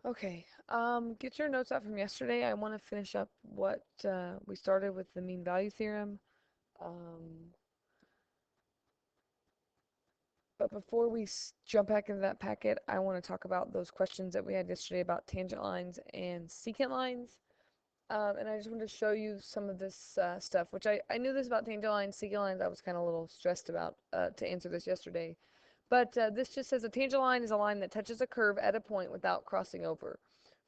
Okay, get your notes out from yesterday. I want to finish up what we started with the mean value theorem. Um, but before we jump back into that packet, I want to talk about those questions that we had yesterday about tangent lines and secant lines. And I just wanted to show you some of this stuff, which I knew this about tangent lines, secant lines. I was kind of a little stressed about to answer this yesterday. But this just says a tangent line is a line that touches a curve at a point without crossing over.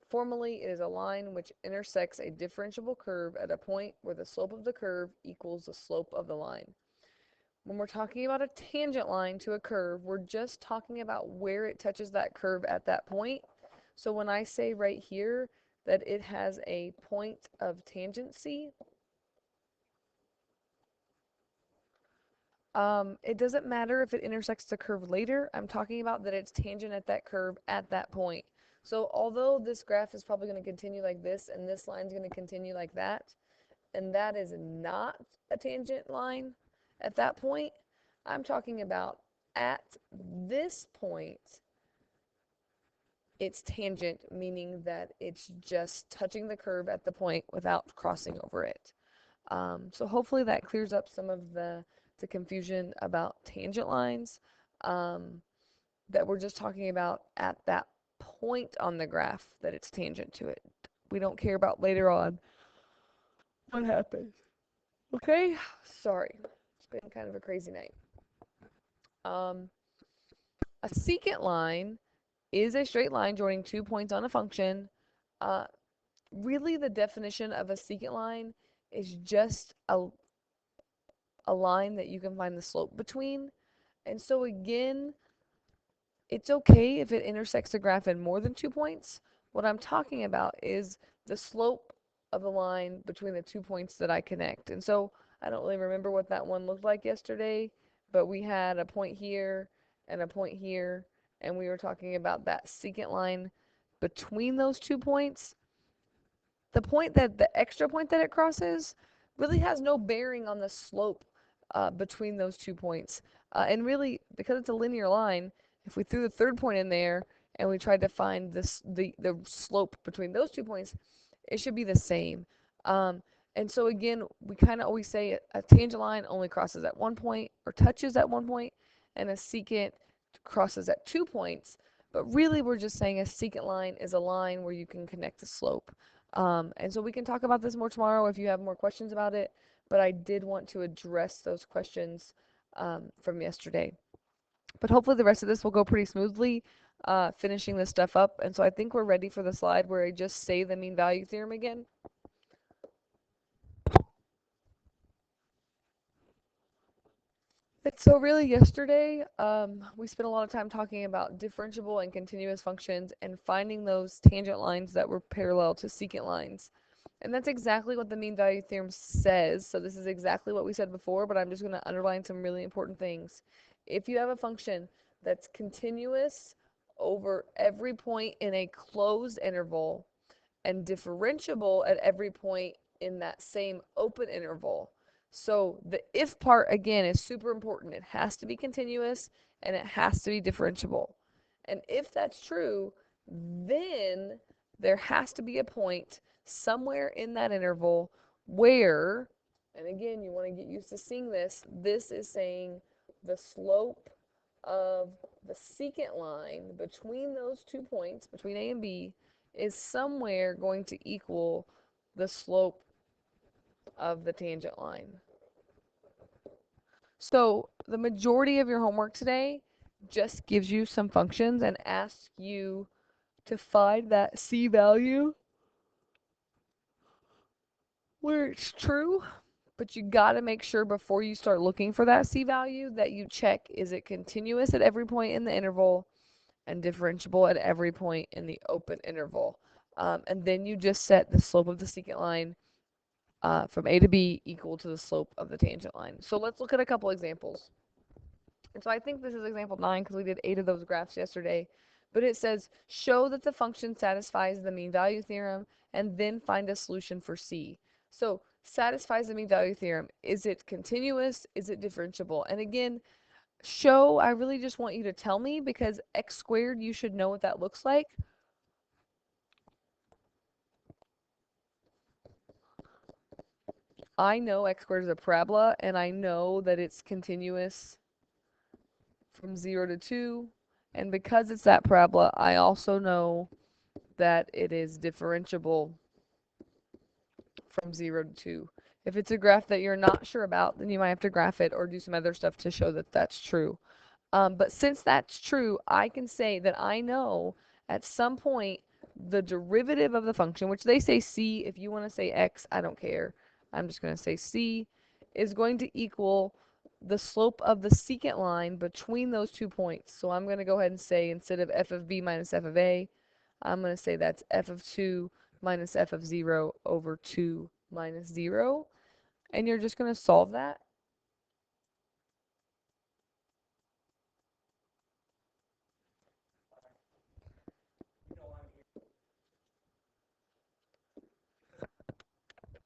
Formally, it is a line which intersects a differentiable curve at a point where the slope of the curve equals the slope of the line. When we're talking about a tangent line to a curve, we're just talking about where it touches that curve at that point. So when I say right here that it has a point of tangency, it doesn't matter if it intersects the curve later. I'm talking about that it's tangent at that curve at that point. So although this graph is probably going to continue like this and this line is going to continue like that, and that is not a tangent line at that point, I'm talking about at this point, it's tangent, meaning that it's just touching the curve at the point without crossing over it. So hopefully that clears up some of the confusion about tangent lines, that we're just talking about at that point on the graph that it's tangent to it. We don't care about later on what happens. Okay? Sorry. It's been kind of a crazy night. Um, a secant line is a straight line joining 2 points on a function. Uh, really, the definition of a secant line is just a line that you can find the slope between. And so again, it's okay if it intersects the graph in more than 2 points. What I'm talking about is the slope of the line between the 2 points that I connect. And so I don't really remember what that one looked like yesterday, but we had a point here and a point here, and we were talking about that secant line between those 2 points. The point that the extra point that it crosses really has no bearing on the slope between those 2 points. And really, because it's a linear line, if we threw the third point in there and we tried to find the slope between those 2 points, it should be the same. And so again, we kind of always say a tangent line only crosses at 1 point or touches at 1 point, and a secant crosses at 2 points. But really, we're just saying a secant line is a line where you can connect the slope. And so we can talk about this more tomorrow if you have more questions about it, but I did want to address those questions from yesterday. But hopefully the rest of this will go pretty smoothly, finishing this stuff up. And so I think we're ready for the slide where I just say the mean value theorem again. And so really yesterday, we spent a lot of time talking about differentiable and continuous functions and finding those tangent lines that were parallel to secant lines. And that's exactly what the mean value theorem says. So this is exactly what we said before, but I'm just going to underline some really important things. If you have a function that's continuous over every point in a closed interval and differentiable at every point in that same open interval. So the if part, again, is super important. It has to be continuous and it has to be differentiable. And if that's true, then there has to be a point somewhere in that interval where, and again, you want to get used to seeing this, this is saying the slope of the secant line between those 2 points, between A and B, is somewhere going to equal the slope of the tangent line. So the majority of your homework today just gives you some functions and asks you to find that C value where it's true, but you got to make sure before you start looking for that C value that you check, is it continuous at every point in the interval and differentiable at every point in the open interval. And then you just set the slope of the secant line from A to B equal to the slope of the tangent line. So let's look at a couple examples. And so I think this is example 9 because we did 8 of those graphs yesterday. But it says, show that the function satisfies the mean value theorem and then find a solution for C. So satisfies the mean value theorem. Is it continuous? Is it differentiable? And again, show, I really just want you to tell me because x squared, you should know what that looks like. I know x squared is a parabola, and I know that it's continuous from 0 to 2, and because it's that parabola, I also know that it is differentiable from 0 to 2. If it's a graph that you're not sure about, then you might have to graph it or do some other stuff to show that that's true. But since that's true, I can say that I know at some point the derivative of the function, which they say c, if you want to say x, I don't care. I'm just going to say c, is going to equal the slope of the secant line between those 2 points. So I'm going to go ahead and say, instead of f of b minus f of a, I'm going to say that's f of 2 minus f of 0 over 2 minus 0. And you're just going to solve that.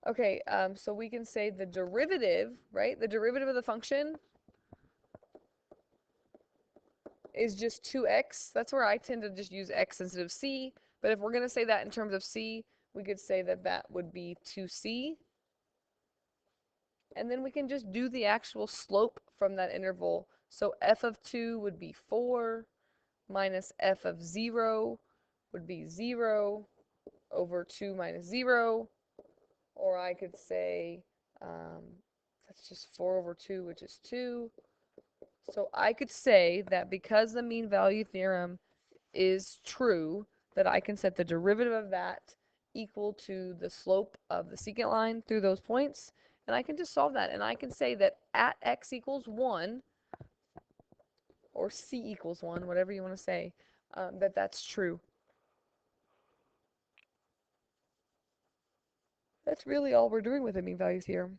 Okay, so we can say the derivative, right? The derivative of the function is just 2x. That's where I tend to just use x instead of c. But if we're going to say that in terms of c, we could say that that would be 2c. And then we can just do the actual slope from that interval. So f of 2 would be 4 minus f of 0 would be 0 over 2 minus 0. Or I could say that's just 4 over 2, which is 2. So I could say that because the mean value theorem is true, that I can set the derivative of that equal to the slope of the secant line through those points, and I can just solve that. And I can say that at x equals 1, or c equals 1, whatever you want to say, that that's true. That's really all we're doing with the mean value theorem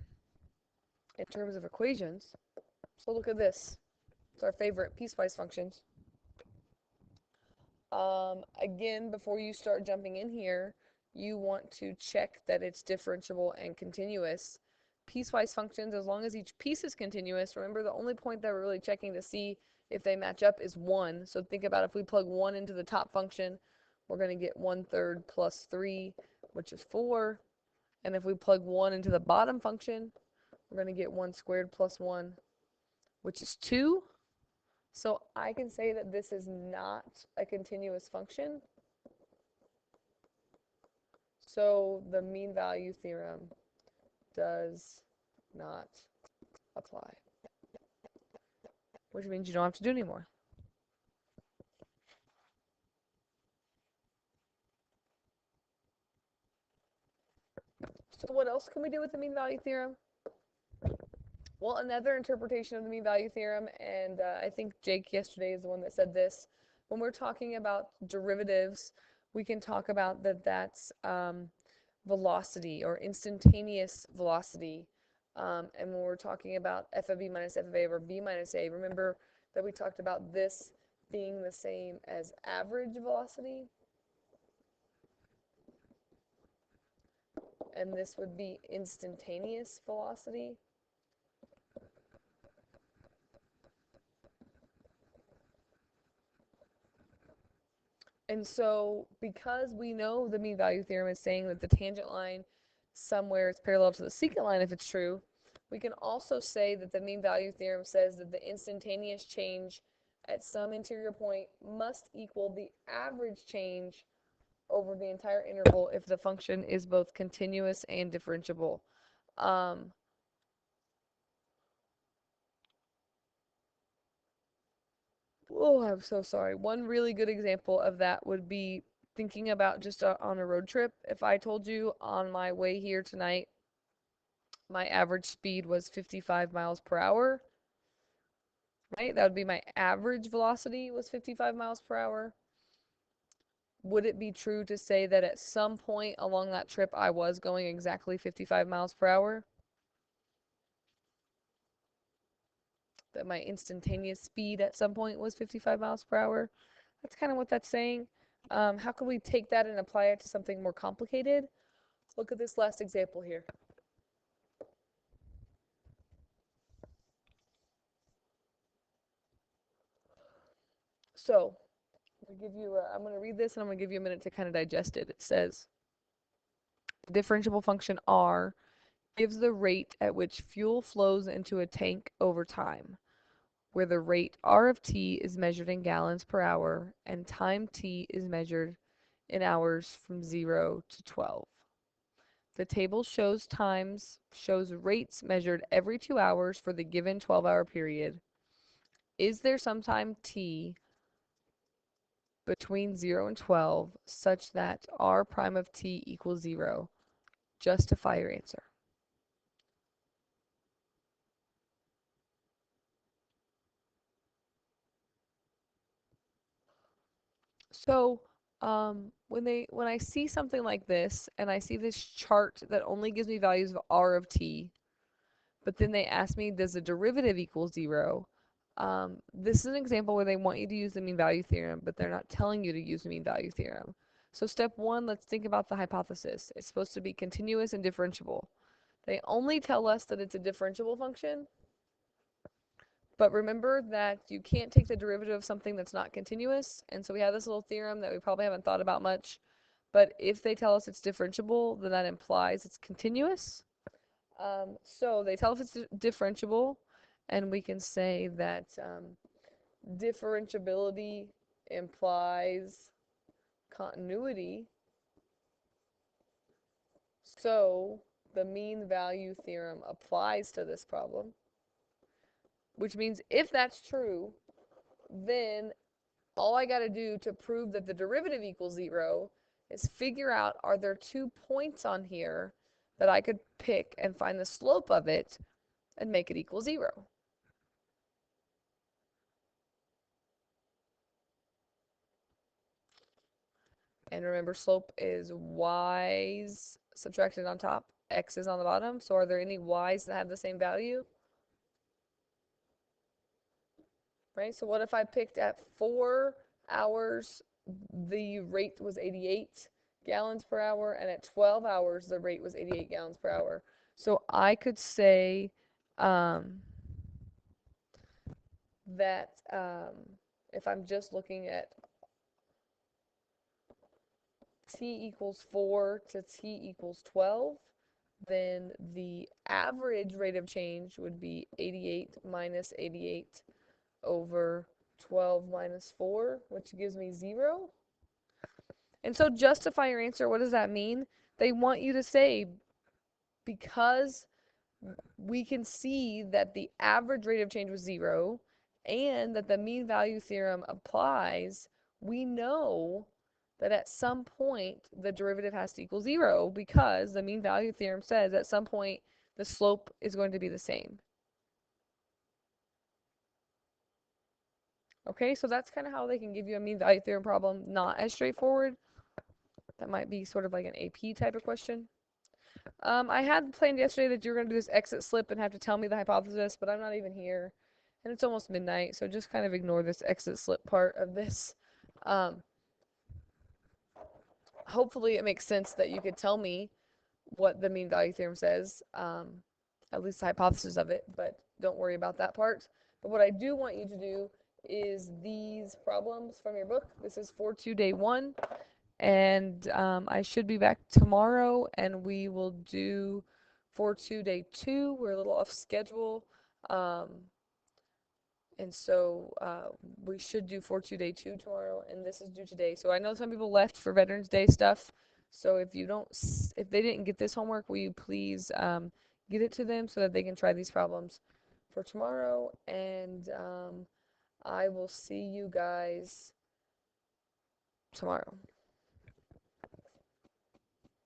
in terms of equations. So look at this. It's our favorite piecewise functions. Again, before you start jumping in here, you want to check that it's differentiable and continuous. Piecewise functions, as long as each piece is continuous, remember the only point that we're really checking to see if they match up is 1. So think about if we plug 1 into the top function, we're going to get 1/3 plus 3, which is 4. And if we plug 1 into the bottom function, we're going to get 1 squared plus 1, which is 2. So I can say that this is not a continuous function. So the mean value theorem does not apply, which means you don't have to do anymore. So what else can we do with the mean value theorem? Well, another interpretation of the mean value theorem, and I think Jake yesterday is the one that said this, when we're talking about derivatives, we can talk about that's velocity or instantaneous velocity. And when we're talking about f of b minus f of a over b minus a, remember that we talked about this being the same as average velocity. And this would be instantaneous velocity. And so because we know the mean value theorem is saying that the tangent line somewhere is parallel to the secant line if it's true, we can also say that the mean value theorem says that the instantaneous change at some interior point must equal the average change over the entire interval if the function is both continuous and differentiable. Oh, I'm so sorry. One really good example of that would be thinking about just on a road trip. If I told you on my way here tonight, my average speed was 55 miles per hour, right? That would be my average velocity was 55 miles per hour. Would it be true to say that at some point along that trip I was going exactly 55 miles per hour? That my instantaneous speed at some point was 55 miles per hour? That's kind of what that's saying. How can we take that and apply it to something more complicated? Look at this last example here. So, I'm going to read this and I'm going to give you a minute to kind of digest it. It says, the differentiable function r gives the rate at which fuel flows into a tank over time, where the rate R of t is measured in gallons per hour and time t is measured in hours from 0 to 12. The table shows rates measured every 2 hours for the given 12-hour period. Is there some time t between 0 and 12 such that R prime of t equals 0? Justify your answer. So when I see something like this and I see this chart that only gives me values of R of t, but then they ask me, does the derivative equal 0? This is an example where they want you to use the mean value theorem, but they're not telling you to use the mean value theorem. So step 1, let's think about the hypothesis. It's supposed to be continuous and differentiable. They only tell us that it's a differentiable function, but remember that you can't take the derivative of something that's not continuous, and so we have this little theorem that we probably haven't thought about much, but if they tell us it's differentiable, then that implies it's continuous. So they tell us it's differentiable, and we can say that differentiability implies continuity, so the mean value theorem applies to this problem, which means if that's true, then all I got to do to prove that the derivative equals 0 is figure out, are there 2 points on here that I could pick and find the slope of it and make it equal 0. And remember, slope is y's subtracted on top, x is on the bottom. So are there any y's that have the same value? Right? So what if I picked at 4 hours, the rate was 88 gallons per hour, and at 12 hours, the rate was 88 gallons per hour. So I could say that if I'm just looking at t equals 4 to t equals 12, then the average rate of change would be 88 minus 88 over 12 minus 4, which gives me 0. And so justify your answer. What does that mean? They want you to say, because we can see that the average rate of change was 0 and that the mean value theorem applies, we know that at some point the derivative has to equal 0 because the mean value theorem says at some point the slope is going to be the same. Okay, so that's kind of how they can give you a mean value theorem problem, not as straightforward. That might be sort of like an AP type of question. I had planned yesterday that you were going to do this exit slip and have to tell me the hypothesis, but I'm not even here. And it's almost midnight, so just kind of ignore this exit slip part of this. Hopefully it makes sense that you could tell me what the mean value theorem says, at least the hypothesis of it, but don't worry about that part. But what I do want you to do is these problems from your book. This is 4-2 day 1, and I should be back tomorrow, and we will do 4-2 day 2. We're a little off schedule, and so we should do 4-2 day 2 tomorrow, and this is due today. So I know some people left for Veterans Day stuff. So if they didn't get this homework, will you please get it to them so that they can try these problems for tomorrow? And I will see you guys tomorrow.